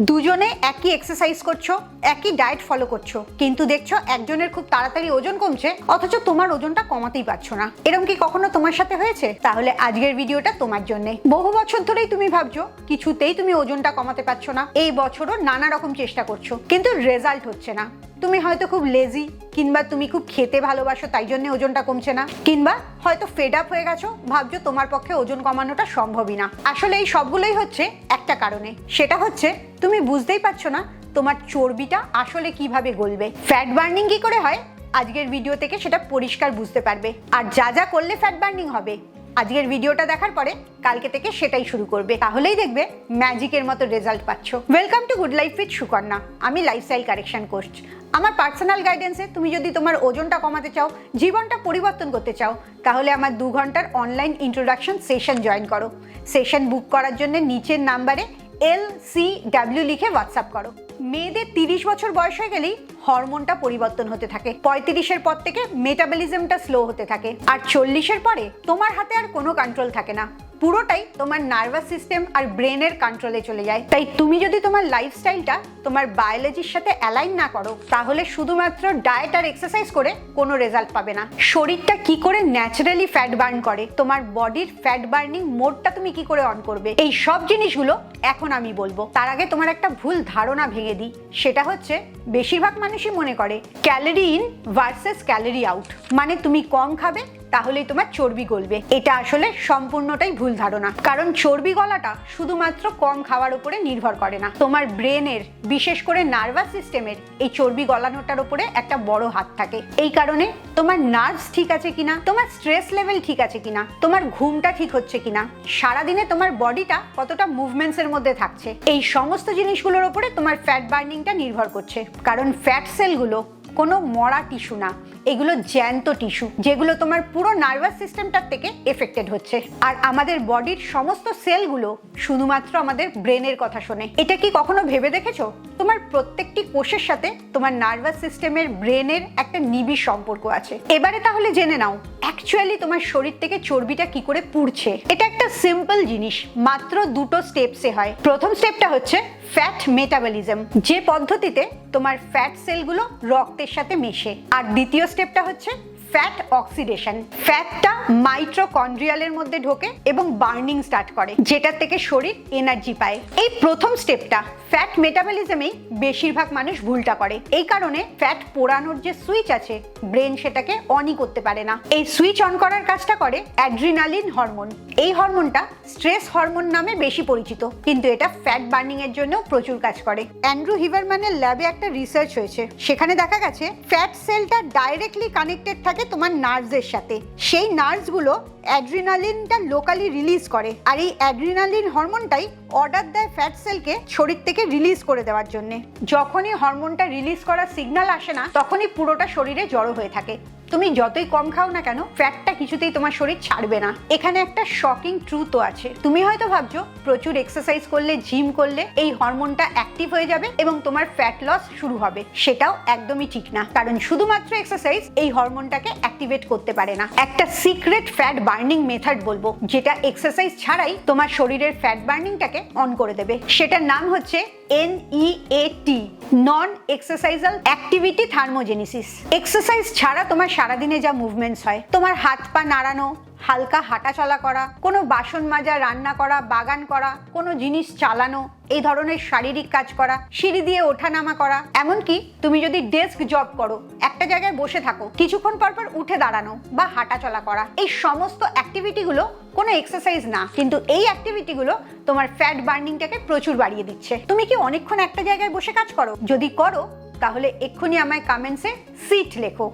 দুজনে একই এক্সারসাইজ করছো, একই ডায়েট ফলো করছো, কিন্তু দেখছো একজনের খুব তাড়াতাড়ি ওজন কমছে অথচ তোমার ওজনটা কমাতেই পারছো না। এরকম কি কখনো তোমার সাথে হয়েছে? তাহলে আজকের ভিডিওটা তোমার জন্য। বহু বছর ধরেই তুমি ভাবছো কিছুতেই তুমি ওজনটা কমাতে পারছো না, এই বছরও নানা রকম চেষ্টা করছো কিন্তু রেজাল্ট হচ্ছে না। তুমি হয়তো খুব লেজি, কিংবা তুমি খুব খেতে ভালোবাসো তাই জন্য ওজনটা কমছে না, কিংবা হয়তো ফেড আপ হয়ে গেছো, ভাবছো তোমার পক্ষে ওজন কমানোটা সম্ভবই না। আসলে এই সবগুলোই হচ্ছে একটা কারণে, সেটা হচ্ছে তুমি বুঝতেই পারছো না তোমার চর্বিটা আসলে কিভাবে গলবে। ফ্যাট বার্নিং কি করে হয় আজকের ভিডিও থেকে সেটা পরিষ্কার বুঝতে পারবে, আর যা যা করলে ফ্যাট বার্নিং হবে আজকের ভিডিওটা দেখার পরে কালকে থেকে সেটাই শুরু করবে, তাহলেই দেখবে ম্যাজিকের মতো রেজাল্ট পাচ্ছ। Welcome to good life with Sukanya. আমি লাইফস্টাইল কারেকশন কোচ। আমার পার্সোনাল গাইডেন্সে তুমি যদি তোমার ওজনটা কমাতে চাও, জীবনটা পরিবর্তন করতে চাও, তাহলে আমার 2 ঘন্টার অনলাইন ইন্ট্রোডাকশন সেশন জয়েন করো। সেশন বুক করার জন্য নিচের নাম্বারে LCW লিখে হোয়াটসঅ্যাপ করো। মেয়েদের 30 বছর বয়স হয়ে গেলেই হরমোনটা পরিবর্তন হতে থাকে, 35-এর পর থেকে মেটাবলিজমটা স্লো হতে থাকে, আর 40-এর পরে তোমার হাতে আর কোনো কন্ট্রোল থাকে না, পুরোটাই তোমার নার্ভাস সিস্টেম আর ব্রেনের কন্ট্রোলে চলে যায়। তাই তুমি যদি তোমার লাইফস্টাইলটা তোমার বায়োলজির সাথে অ্যালাইন না করো, তাহলে শুধুমাত্র ডায়েট আর এক্সারসাইজ করে কোনো রেজাল্ট পাবে না। শরীরটা কি করে ন্যাচারালি ফ্যাট বার্ন করে, তোমার বডির ফ্যাট বার্নিং মোডটা তুমি কি করে অন করবে, এই সব জিনিসগুলো এখন আমি বলবো। তার আগে তোমার একটা ভুল ধারণা ভেঙে দিই, সেটা হচ্ছে বেশিরভাগ মানুষই মনে করে calorie in versus calorie out, মানে তুমি কম খাবে তাহলেই তোমার চর্বি গলবে। এটা আসলে সম্পূর্ণটাই ভুল ধারণা, কারণ চর্বি গলাটা শুধুমাত্র কম খাওয়ার উপরে নির্ভর করে না, তোমার ব্রেনের, বিশেষ করে নার্ভাস সিস্টেমের এই চর্বি গলানোটার উপরে একটা বড় হাত থাকে। এই কারণে তোমার নার্ভস ঠিক আছে কিনা, তোমার স্ট্রেস লেভেল ঠিক আছে কিনা, তোমার ঘুমটা ঠিক হচ্ছে কিনা, সারাদিনে তোমার বডিটা কতটা মুভমেন্টস এর মধ্যে থাকছে, এই সমস্ত জিনিসগুলোর উপরে তোমার ফ্যাট বার্নিংটা নির্ভর করছে। কারণ ফ্যাট সেলগুলো কোনো মরা টিস্যু না, এগুলো জ্যান্ত টিস্যু, যেগুলো তোমার পুরো নার্ভাস সিস্টেমটার থেকে এফেক্টেড হচ্ছে। আর আমাদের বডির সমস্ত সেলগুলো শুধুমাত্র আমাদের ব্রেনের কথা শোনে। এটা কি কখনো ভেবে দেখেছো তোমার প্রত্যেকটি কোষের সাথে তোমার নার্ভাস সিস্টেমের, ব্রেনের একটা নিবিড় সম্পর্ক আছে? এবারে তাহলে জেনে নাও অ্যাকচুয়ালি তোমার শরীর থেকে চর্বিটা কি করে পুড়ছে। এটা একটা সিম্পল জিনিস, মাত্র 2টো স্টেপসে হয়। প্রথম স্টেপটা হচ্ছে ফ্যাট মেটাবলিজম, যে পদ্ধতিতে তোমার ফ্যাট সেলগুলো রক্তের সাথে মেশে। আর দ্বিতীয় স্টেপটা হচ্ছে ফ্যাট অক্সিডেশন। ফ্যাটটা মাইটোকন্ড্রিয়ালের মধ্যে ঢোকে এবং বার্নিং স্টার্ট করে, যেটা থেকে শরীর এনার্জি পায়। এই প্রথম স্টেপটা ফ্যাট মেটাবলিজমেই বেশিরভাগ মানুষ ভুলটা করে। এই কারণে ফ্যাট পোড়ানোর যে সুইচ আছে, ব্রেন সেটাকে অনই করতে পারে না। এই সুইচ অন করার কাজটা করে অ্যাড্রিনালিন হরমোন। এই হরমোনটা স্ট্রেস হরমোন নামে বেশি পরিচিত, কিন্তু এটা ফ্যাট বার্নিং এর জন্য প্রচুর কাজ করে। অ্যান্ড্রু হিভারম্যানের ল্যাবে একটা রিসার্চ হয়েছে, সেখানে দেখা গেছে ফ্যাট সেলটা ডাইরেক্টলি কানেক্টেড থাকে তোমার নার্ভসের সাথে। সেই নার্ভসগুলো অ্যাড্রিনালিনটা লোকালি রিলিজ করে, আর এই অ্যাড্রিনালিন হরমোনটাই অর্ডার দেয় ফ্যাট সেলকে শরীর থেকে রিলিজ করে দেওয়ার জন্য। যখনই হরমোনটা রিলিজ করার সিগন্যাল আসে না, তখনই পুরোটা শরীরে জড়ো হয়ে থাকে। তুমি যতই কম খাও না কেন, ফ্যাটটা কিছুতেই তোমার শরীর ছাড়বে না। এখানে একটা শকিং ট্রুথও আছে। তুমি হয়তো ভাবছো প্রচুর এক্সারসাইজ করলে, জিম করলে এই হরমোনটা অ্যাক্টিভ হয়ে যাবে এবং তোমার ফ্যাট লস শুরু হবে। সেটাও একদমই ঠিক না, কারণ শুধুমাত্র এক্সারসাইজ এই হরমোনটাকে অ্যাক্টিভেট করতে পারে না। একটা সিক্রেট ফ্যাট বার্নিং মেথড বলবো, যেটা এক্সারসাইজ ছাড়াই তোমার শরীরের ফ্যাট বার্নিংটাকে অন করে দেবে। সেটার নাম হচ্ছে NEAT, নন এক্সারসাইজাল অ্যাক্টিভিটি থার্মোজেনেসিস। এক্সারসাইজ ছাড়া তোমার সারাদিনে যা মুভমেন্টস হয়, তোমার হাত পা নাড়ানো, হালকা হাঁটা চলা করা, কোনো বাসন মাজা, রান্না করা, বাগান করা, কোনো জিনিস চালানো, এই ধরনের শারীরিক কাজ করা, সিঁড়ি দিয়ে ওঠা নামা করা, এমনকি তুমি যদি ডেস্ক জব করো, একটা জায়গায় বসে থাকো, কিছুক্ষণ পর পর উঠে দাঁড়ানো বা হাঁটা চলা করা, এই সমস্ত অ্যাক্টিভিটিগুলো কোনো এক্সারসাইজ না, কিন্তু এই অ্যাক্টিভিটিগুলো তোমার ফ্যাট বার্নিংটাকে প্রচুর বাড়িয়ে দিচ্ছে। তুমি কি অনেকক্ষণ একটা জায়গায় বসে কাজ করো? যদি করো, তাহলে এক্ষুনি আমায় কমেন্টসে সিট লেখো,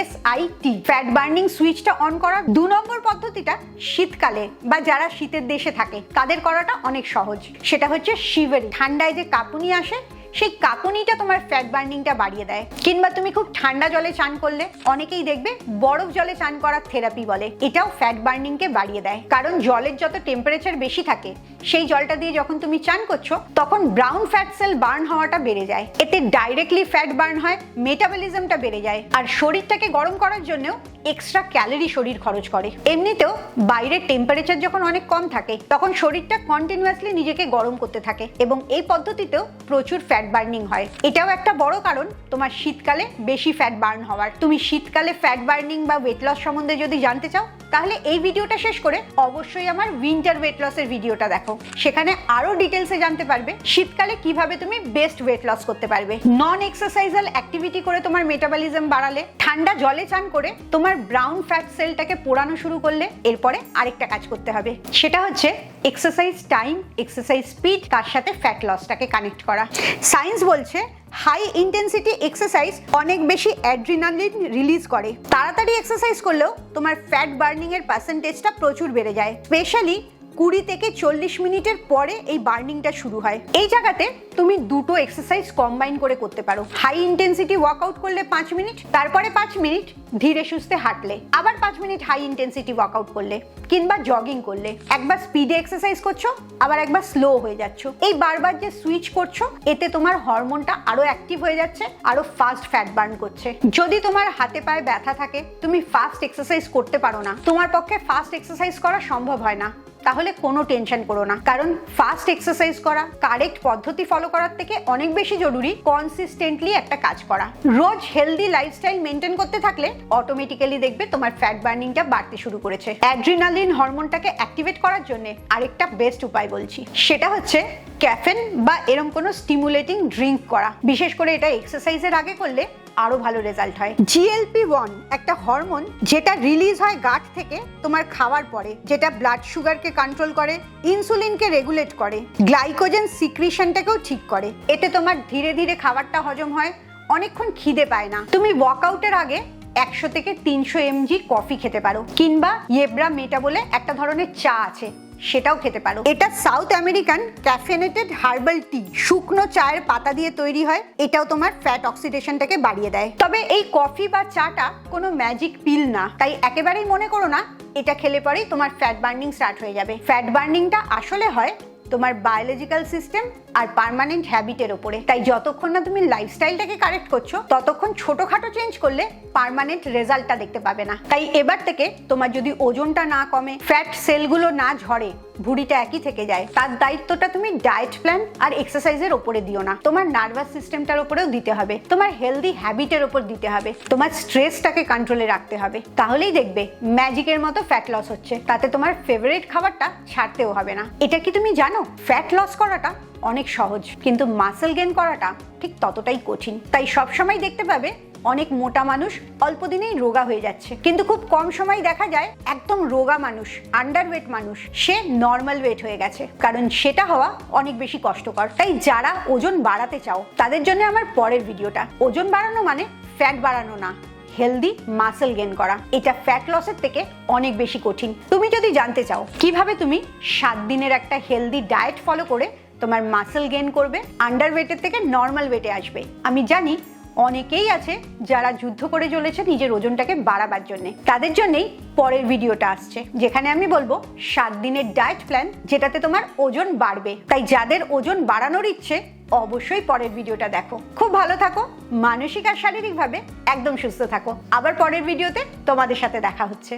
SIT। ফ্যাট বার্নিং সুইচটা অন করার 2 নম্বর পদ্ধতিটা শীতকালে বা যারা শীতের দেশে থাকে তাদের করাটা অনেক সহজ। সেটা হচ্ছে শিভারি। ঠান্ডায় যে কাঁপুনি আসে, সেই কাঁপুনিটা তোমার ফ্যাট বার্নিংটা বাড়িয়ে দেয়। কিংবা তুমি খুব ঠান্ডা জলে চান করলে, অনেকেই দেখবে বরফ জলে চান করার থেরাপি বলে, এটাও ফ্যাট বার্নিংকে বাড়িয়ে দেয়। কারণ জলের যত টেম্পারেচার বেশি থাকে, সেই জলটা দিয়ে যখন তুমি চান করছো তখন ব্রাউন ফ্যাট সেল বার্ন হওয়াটা বেড়ে যায়। এতে ডাইরেক্টলি ফ্যাট বার্ন হয়, মেটাবলিজমটা বেড়ে যায়, আর শরীরটাকে গরম করার জন্যও এক্সট্রা ক্যালোরি শরীর খরচ করে। এমনিতেও বাইরের টেম্পারেচার যখন অনেক কম থাকে তখন শরীরটা কন্টিনিউয়াসলি নিজেকে গরম করতে থাকে এবং এই পদ্ধতিতেও প্রচুর ফ্যাট বার্নিং হয়। এটাও একটা বড় কারণ তোমার শীতকালে বেশি ফ্যাট বার্ন হওয়ার। তুমি শীতকালে ফ্যাট বার্নিং বা ওয়েট লস সম্বন্ধে যদি জানতে চাও তাহলে এই ভিডিওটা শেষ করে অবশ্যই আমার উইন্টার ওয়েট লসের ভিডিওটা দেখো। সেখানে আরো ডিটেলসে জানতে পারবে শীতকালে কিভাবে তুমি বেস্ট ওয়েট লস করতে পারবে। নন এক্সারসাইজাল অ্যাক্টিভিটি করে তোমার মেটাবলিজম বাড়ালে, ঠান্ডা জলে চান করে তোমার ব্রাউন ফ্যাট সেলটাকে পোড়ানো শুরু করলে, এরপরে আরেকটা কাজ করতে হবে, সেটা হচ্ছে এক্সারসাইজ টাইম, এক্সারসাইজ স্পিড, তার সাথে ফ্যাট লসটাকে কানেক্ট করা। সায়েন্স বলছে হাই ইন্টেন্সিটি এক্সারসাইজ অনেক বেশি অ্যাড্রিনালিন রিলিজ করে। তাড়াতাড়ি এক্সারসাইজ করলেও তোমার ফ্যাট বার্নিং এর পার্সেন্টেজটা প্রচুর বেড়ে যায়। স্পেশালি 20 থেকে 40 মিনিটের পরে এই বার্নিংটা শুরু হয়। এই জায়গাতে তুমি দুটো এক্সারসাইজ কম্বাইন করে করতে পারো। হাই ইন্টেন্সিটি ওয়ার্কআউট করলে 5 মিনিট, তারপরে 5 মিনিট ধীরে সুস্থে হাঁটলে, আবার 5 মিনিট হাই ইন্টেন্সিটি ওয়ার্কআউট করলে, কিংবা জগিং করলে। একবার স্পিডে এক্সারসাইজ করছো, আবার একবার স্লো হয়ে যাচ্ছ। এই বারবার যে সুইচ করছো এতে তোমার হরমোনটা আরো অ্যাক্টিভ হয়ে যাচ্ছে, আরো ফাস্ট ফ্যাট বার্ন করছে। যদি তোমার হাতে পায়ে ব্যথা থাকে, তুমি ফাস্ট এক্সারসাইজ করতে পারো না, তোমার পক্ষে ফাস্ট এক্সারসাইজ করা সম্ভব হয় না, তাহলে কোনো টেনশন করো না। কারণ ফাস্ট এক্সারসাইজ করা কারেক্ট পদ্ধতি ফলো করার থেকে অনেক বেশি জরুরি কনসিস্টেন্টলি একটা কাজ করা। রোজ হেলদি লাইফস্টাইল মেনটেন করতে থাকলে অটোমেটিক্যালি দেখবে তোমার ফ্যাট বার্নিংটা বাড়তে শুরু করেছে। অ্যাড্রিনালিন হরমোনটাকে অ্যাক্টিভেট করার জন্য আরেকটা বেস্ট উপায় বলছি, সেটা হচ্ছে ক্যাফেন বা এরকম কোনো স্টিমুলেটিং ড্রিঙ্ক করা। বিশেষ করে এটা এক্সারসাইজের আগে করলে আরো ভালো রেজাল্ট হয়। GLP-1 একটা হরমোন যেটা রিলিজ হয় গাট থেকে তোমার খাওয়ার পরে, যেটা ব্লাড সুগারকে কন্ট্রোল করে, ইনসুলিনকে রেগুলেট করে, গ্লাইকোজেন সিক্রিশনটাকেও ঠিক করে। এতে তোমার ধীরে ধীরে খাবারটা হজম হয়, অনেকক্ষণ খিদে পায় না। তুমি ওয়ার্কআউটের আগে 100 থেকে 300 mg কফি খেতে পারো, কিংবা ইয়েব্রা মেটা বলে একটা ধরনের চা আছে, সেটাও খেতে পারো। এটা সাউথ আমেরিকান ক্যাফেনেটেড হার্বাল টি, শুকনো চায়ের পাতা দিয়ে তৈরি হয়। এটাও তোমার ফ্যাট অক্সিডেশনটাকে বাড়িয়ে দেয়। তবে এই কফি বা চাটা কোনো ম্যাজিক পিল না, তাই একেবারেই মনে করো না এটা খেলে পরেই তোমার ফ্যাট বার্নিং স্টার্ট হয়ে যাবে। ফ্যাট বার্নিংটা আসলে হয় তোমার বায়োলজিক্যাল সিস্টেম আর পার্মানেন্ট হ্যাবিটের ওপরে। তাই যতক্ষণ না তুমি লাইফস্টাইলটাকে কারেক্ট করছো ততক্ষণ ছোটখাটো চেঞ্জ করলে পার্মানেন্ট রেজাল্টটা দেখতে পাবে না। তাই এবার থেকে তোমার যদি ওজনটা না কমে, ফ্যাট সেলগুলো না ঝরে, ভুঁড়িটা একই থেকে যায়, তার দায়িত্বটা তুমি ডায়েট প্ল্যান আর এক্সারসাইজের ওপরে দিও না, তোমার নার্ভাস সিস্টেমটার ওপরেও দিতে হবে, তোমার হেলদি হ্যাবিটের ওপর দিতে হবে, তোমার স্ট্রেসটাকে কন্ট্রোলে রাখতে হবে। তাহলেই দেখবে ম্যাজিকের মতো ফ্যাট লস হচ্ছে, তাতে তোমার ফেভারিট খাবারটা ছাড়তেও হবে না। এটা কি তুমি জানো ফ্যাট লস করাটা অনেক সহজ, কিন্তু মাসেল গেইন করাটা ঠিক ততটাই কঠিন। তাই সবসময় দেখতে পাবে অনেক মোটা মানুষ অল্প দিনেই রোগা হয়ে যাচ্ছে, কিন্তু খুব কম সময় দেখা যায় একদম রোগা মানুষ, আন্ডারওয়েট মানুষ, সে নর্মাল ওয়েট হয়ে গেছে। কারণ সেটা হওয়া অনেক বেশি কষ্টকর। তাই যারা ওজন বাড়াতে চাও তাদের জন্য আমার পরের ভিডিওটা। ওজন বাড়ানো মানে ফ্যাট বাড়ানো না, হেলদি মাসেল গেইন করা। এটা ফ্যাট লসের থেকে অনেক বেশি কঠিন। তুমি যদি জানতে চাও কিভাবে তুমি 7 দিনের একটা হেলদি ডায়েট ফলো করে তোমার মাসেল গেইন করবে, আন্ডার ওয়েটের থেকে নর্মাল ওয়েটে আসবে, আমি জানি অনেকেই আছে যারা যুদ্ধ করে চলেছে নিজের ওজনটাকে বাড়াবার জন্য। তাদের জন্যই পরের ভিডিওটা আসছে, যেখানে আমি বলবো 7 দিনের ডায়েট প্ল্যান যেটাতে তোমার ওজন বাড়বে। তাই যাদের ওজন বাড়ানোর ইচ্ছে অবশ্যই পরের ভিডিওটা দেখো। খুব ভালো থাকো, মানসিক আর শারীরিকভাবে একদম সুস্থ থাকো। আবার পরের ভিডিওতে তোমাদের সাথে দেখা হচ্ছে।